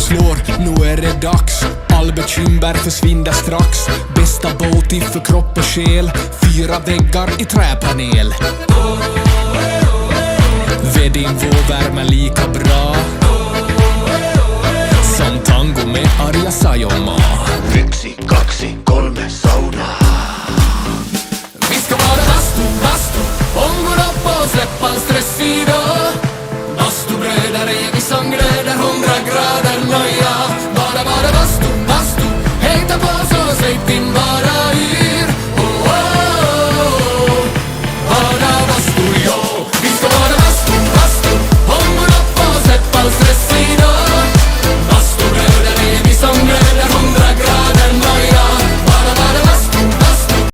slår, nu är det dags. All bekymmer försvinner strax. Bästa Boaty för kropp och själ. 4 väggar i träpanel. Vedinvå värmer lika bra som tango med Arja Saijonmaa. 1, 2, 3